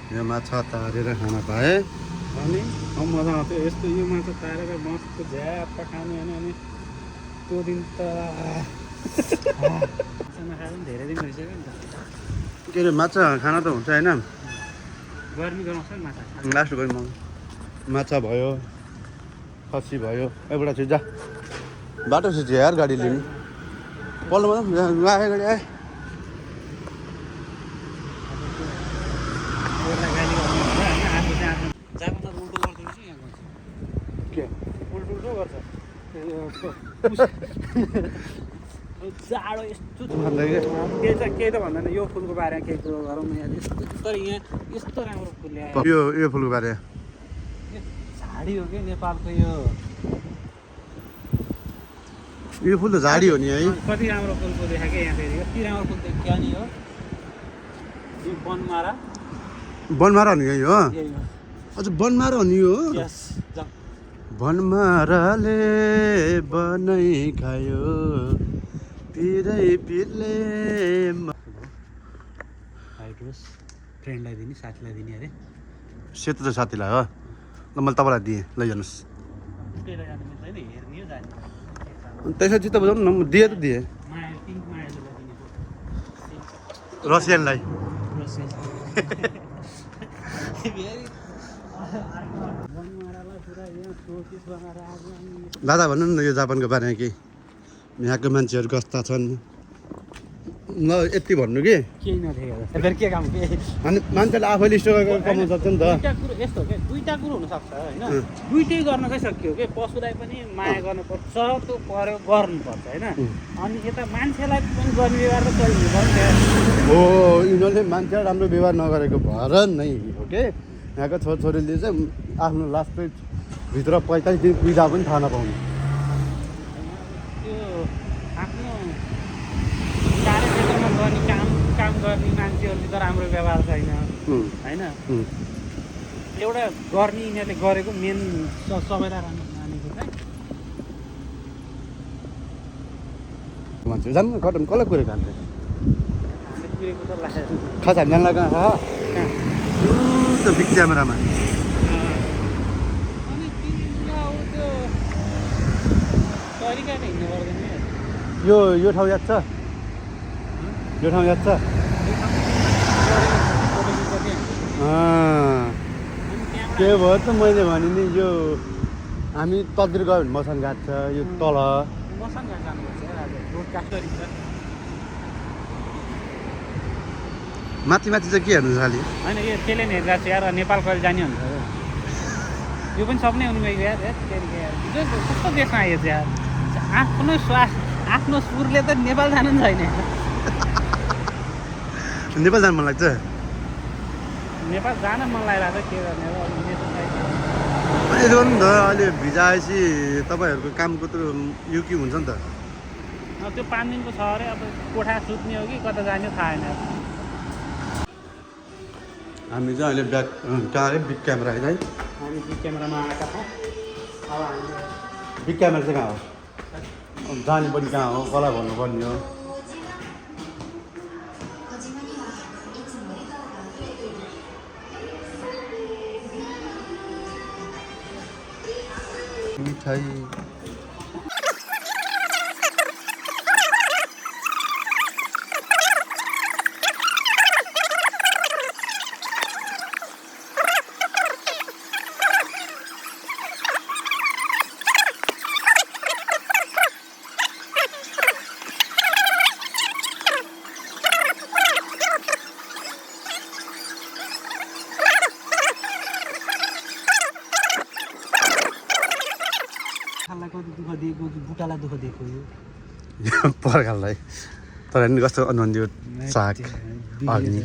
यो माछा तारेर खान पाएँ। अनि मजा आउँथ्यो यस्तो यो माछा तारेर मस्त झ्याप्प खाने होइन। अनि त्यो दिन त नखाएर पनि धेरै दिन भइसक्यो नि त। के अरे माछा खाना त हुन्छ होइन, गर्मी गराउँछ नि माछा। लास्ट गरी माछा भयो, खसी भयो। एउटा चाहिँ जा बाटो छ यार गाडी लिने पल्लोमा आए गाडी आए। के उल्टो गर्छ जाडो यस्तो केही त भन्दैन। यो फुलको बारेमा केही कुरो गरौँ न यहाँ। तर यहाँ यस्तो राम्रो फुल ल्यायो। यो फुलको बारे झाडी हो कि नेपालको यो फुल त झाडी हो नि है। कति राम्रो फुलको देखाएको यहाँ फेरि यति राम्रो फुल देखियो नि हो। यो बनमारा बनमारा हो नि यही हो। यही हो। अझ बनमारा हो नि यो। यस बनमाराले बनाइ खायो पिरै पिरले। हाइड्रोस फ्रेन्डलाई दिने, साथीलाई दिने अरे। सेतो चाहिँ साथीलाई हो। ल मैले तपाईँलाई दिएँ, लैजानुहोस्। त्यसरी चित्त बुझाउनु न, दिएँ त दिएँ रसियनलाई। दादा भन्नु न यो जापानको बारेमा केही, यहाँको मान्छेहरू कस्ता छन्। ल यति भन्नु कि केही नदेखेको फेरि के काम के। अनि मान्छेले आफैले स्टोर गरेर कमाउनु सक्छ नि त। दुईवटा कुरो यस्तो के, दुईवटा कुरो हुनसक्छ होइन। दुइटै गर्नकै सक्यो के। पशुलाई पनि माया गर्नुपर्छ, त्यो पर्यो गर्नुपर्छ होइन। अनि यता मान्छेलाई पनि गर्ने व्यवहार त चल्नु पर्छ। हो यिनीहरूले मान्छेलाई राम्रो व्यवहार नगरेको भएर नै हो के यहाँको छोरछोरीले चाहिँ आफ्नो लास्टै भित्र 45 दिन पूजा पनि थाहा नपाउने। त्यो आफ्नो कार्यक्षेत्रमा गर्ने काम गर्ने मान्छेहरूले त राम्रो व्यवहार छैन होइन। एउटा गर्ने यिनीहरूले गरेको मेन सबैलाई राम्रो मानेको चाहिँ मान्छे जानु कटन कसलाई कुरो खान्छ हामीले कुरेको त लाग्यो। खास हामी जानु लाग्यो कहाँ त बिग क्यामेरामा। अनि तिमीलाई अब त्यो तरिकाले हिँड्नु पर्दैन। यो ठाउँ याद छ, यो ठाउँ याद छ। के भयो त मैले भने नि यो हामी तलतिर गयो भने मसान घाट छ, यो तल मसँग जानुपर्छ ब्रोडकास्ट गरिन्छ। माथि माथि चाहिँ के हेर्नु खालि होइन यो त्यसले नि हेरेर चाहिँ यार नेपाल कहिले जाने हुन्छ यो पनि सपनै हुनु गएको यार। हिजो कस्तो देशमा आयो चाहिँ यार। आफ्नो आफ्नो सुरले त नेपाल जानु पनि छैन। नेपाल जानु मन लाग्छ। नेपाल जान मन लागिरहेको छ के गर्ने अब यति गर्नु नि त अहिले भिजा आएपछि तपाईँहरूको कामको त यो के हुन्छ नि त। त्यो 5 दिनको छ अरे। अब कोठा सुत्ने हो कि कता जाने थाहा छैन। हामी चाहिँ अहिले ब्याक कहाँ अरे बिग क्यामेरा है। हामी बिग क्यामेरामा आएका छौँ। अब हामी बिग क्यामेरा चाहिँ कहाँ हो, जाने पनि कहाँ हो, कसलाई भन्नुपर्ने हो। मिठाई कति दुःख दिएको कि बुटालाई दुःख दिएको यो पर्खाललाई। तर नि कस्तो अनुहान दियो साग अग्नि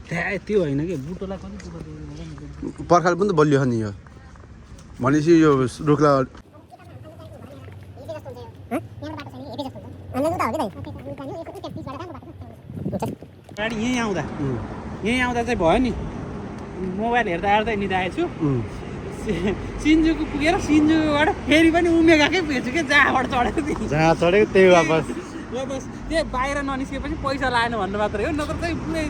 त्यो होइन कि बुटोलाई कति दुःख दिएको। पर्खाल पनि त बलियो नि यो भनेपछि यो रुखलाई गाडी यहीँ आउँदा चाहिँ भयो नि। मोबाइल हेर्दा हेर्दै निधाएको छु। सिन्जुको पुगेर सिन्जुबाट फेरि पनि उमेगाकै पुगेछु क्या। जहाँबाट चढेको जहाँ चढेको त्यही वापस। बस त्यो बाहिर ननिस्केपछि पैसा लाएन भन्नु मात्रै हो नत्र चाहिँ पुरै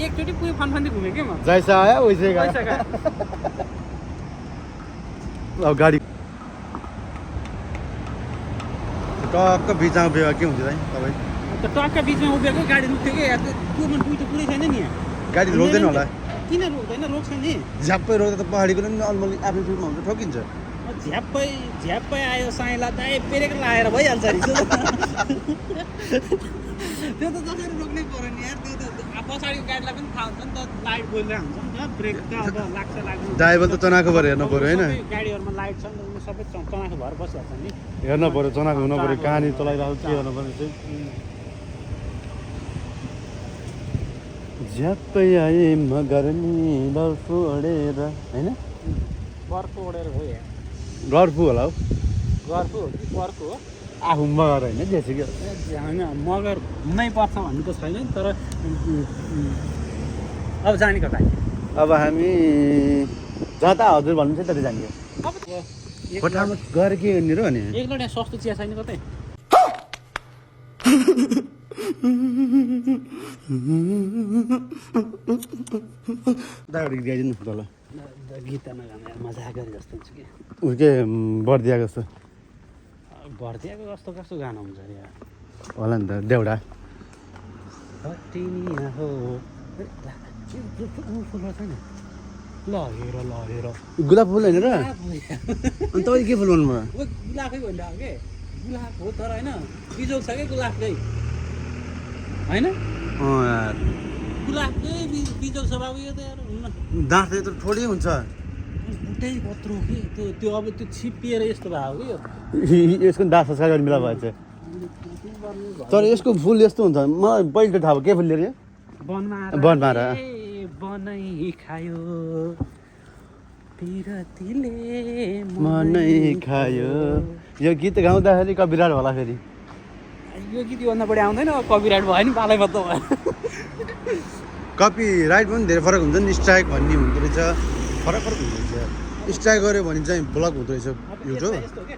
एकचोटि पुरै फनफन्दी घुमेँ क्या म जैसा आयो वैसे गयो पैसा गयो अब गाडी टक्क बिचमा उभियो के हुन्छ है तपाईँ त टक्क बिचमा उभिएको गाडी रुक्थ्यो कि यहाँ त्यो मन पुग्यो पुरै छैन नि यहाँ गाडी रोक्दैन होला किन रोक्दैन रोक्छ नि झ्याप्पै रोक्दा त पहाडीको पनि अलमली आफ्नो सुरमा हुन्छ ठोकिन्छ झ्याप्पै आयो साइला दाइ ब्रेक लाएर भइहाल्छ नि त्यो त जसरी रोक्नै पऱ्यो नि यार त्यो त पछाडिको गाडीलाई पनि थाहा हुन्छ नि त लाइट बोलिरहेको हुन्छ नि त ब्रेक त अब लाग्छ लाग्नु ड्राइभर त चनाको भएर हेर्नु पऱ्यो होइन गाडीहरूमा लाइट छ नि त उनीहरू सबै चनाको भएर बसिहाल्छ नि हेर्न पऱ्यो चनाको हुनु पऱ्यो कहाँनिर चलाइरहेको के गर्नु पऱ्यो चाहिँ झ्याप्पै आए मगर नि डल्फु ओढेर होइन बर्को ओढेर हो यहाँ गर्फु होला हौ गर्फु हो कि बर्को हो आफू मगर होइन जेसुकै होइन मगर हुनै पर्छ भन्नु त छैन तर अब जाने कता अब हामी जता हजुर भन्नुहुन्छ त्यति जाने अब कोठामा गएर के गर्ने र भने एकलट यहाँ सस्तो चिया छैन कतै दागडी गाइदिनु तल गीत नगाने मजा गरे जस्तो हुन्छ कि के बर्दिया जस्तो भर्दियाको कस्तो कस्तो गाना हुन्छ अरे यार होला नि त देउडा हटिनिया हो फुल छैन ल हेर गुलाब फुल होइन र अनि तपाईँ के फुल भन्नुभयो गुलाबकै भनिरहेको के गुलाब हो तर होइन बिजोग छ क्या गुलाबकै होइन यार गुलाबकै बिजोग छ बाबु यो त यार हुन्न दाँत त थोरै हुन्छ बुटै कत्रो कि त्यो अब त्यो छिप्पिएर यस्तो भएको कि यसको दाँत संस्कार गर्ने बेला भएछ तर यसको फुल यस्तो हुन्छ मलाई पहिलो थाहा भयो के फुल लिएर बनमारा बनै खायो पिरतीले मनै खायो यो गीत गाउँदाखेरि कविराट होला फेरि यो गीत योभन्दा बढी आउँदैन कपिराइट भयो नि पालै पत्ता भयो कपिराइट पनि धेरै फरक हुन्छ नि स्ट्राइक भन्ने हुँदो रहेछ फरक हुँदो रहेछ स्ट्राइक गऱ्यो भने चाहिँ ब्लक हुँदो रहेछ युट्युब यस्तो के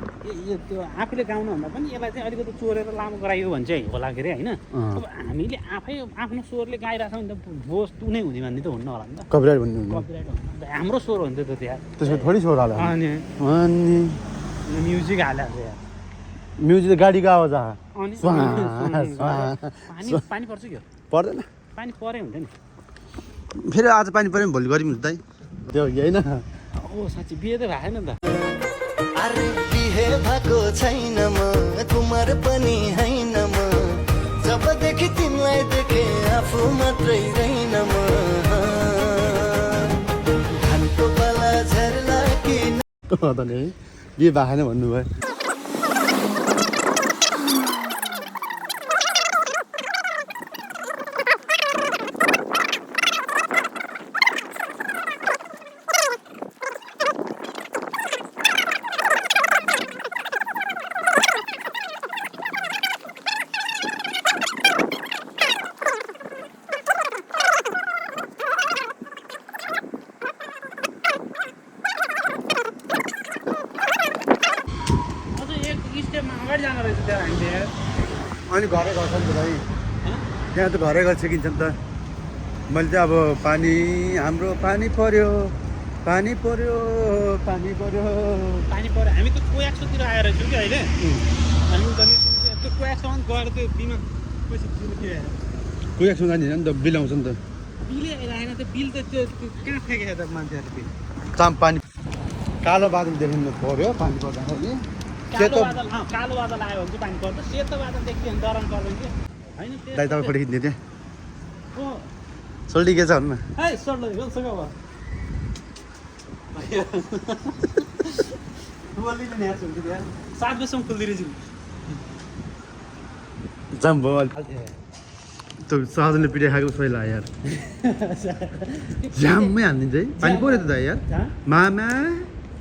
यो त्यो आफूले गाउनुभन्दा पनि यसलाई चाहिँ अलिकति चोरेर लामो गराइयो भने चाहिँ होला के अरे होइन अब हामीले आफै आफ्नो स्वरले गाइरहेको छ भने त भोज नै हुने भन्ने त हुन्न होला नि त कपिराइट भन्ने हुन्छ कपिराइट हाम्रो स्वर हो नि त त्यहाँ त्यसमा थोरै स्वर हाल्यो अनि अनि म्युजिक हालेको छ यार म्युजिक त गाडीको आवाज आयो अनि पानी पर्छ क्या पर्दैन पानी परे हुन्छ नि फेरि आज पानी पऱ्यो भने भोलि गरिम दाइ त्यो होइन ओ साँच्ची बिहे त भएन नि त अरे बिहे भएको छैन म कुमार पनि होइन म जबदेखि तिमीलाई देखे आफू मात्रै रहेन म धानको पाला झर्ला कि त नि बिहे भएन भन्नुभयो अगाडि जानु रहेछ त्यहाँ हामीले अनि घरै गर्छ नि त भाइ त्यहाँ त घरै घर सकिन्छ नि त मैले चाहिँ अब पानी हाम्रो पानी पर्यो पानी पर्यो पानी पर्यो पानी पऱ्यो हामी त कोयाक्सोतिर आएर छौँ कि अहिले हामी उता त्यो कोयाक्सोमा गएर त्यो बिमा पैसा तिर्नु के आएर कुयाक्समा जान्छ नि त बिल आउँछ नि त बिलै आइरहेन त्यो बिल त त्यो कहाँ फ्याँकेछ त मान्छेहरूले बिल चाम पानी कालो बादल देख्नु पर्यो पानी पर्दाखेरि कालो बादल आयो भने चाहिँ पानी पर्छ सेतो बादल देखियो भने डराउनु पर्दैन कि होइन दाइ तपाईँ फोटो खिच्ने थिएँ ओ सोल्टी के छ भन्नु है सोल्ड गल्छ गयो बोलिदिनु नि यार सुन्छु यार 7 बजीसम्म खुल्दै रहेछ जाम भयो त्यो साधनले पिटाइ खाएको पहिला यार जाममै हालिदिन्छ है पानी पऱ्यो त दाइ यार मामा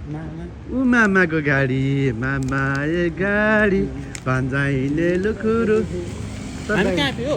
ऊ मामाको गाडी मामा ए गाडी भन्जाइले लुखुरु हामी कहाँ थियो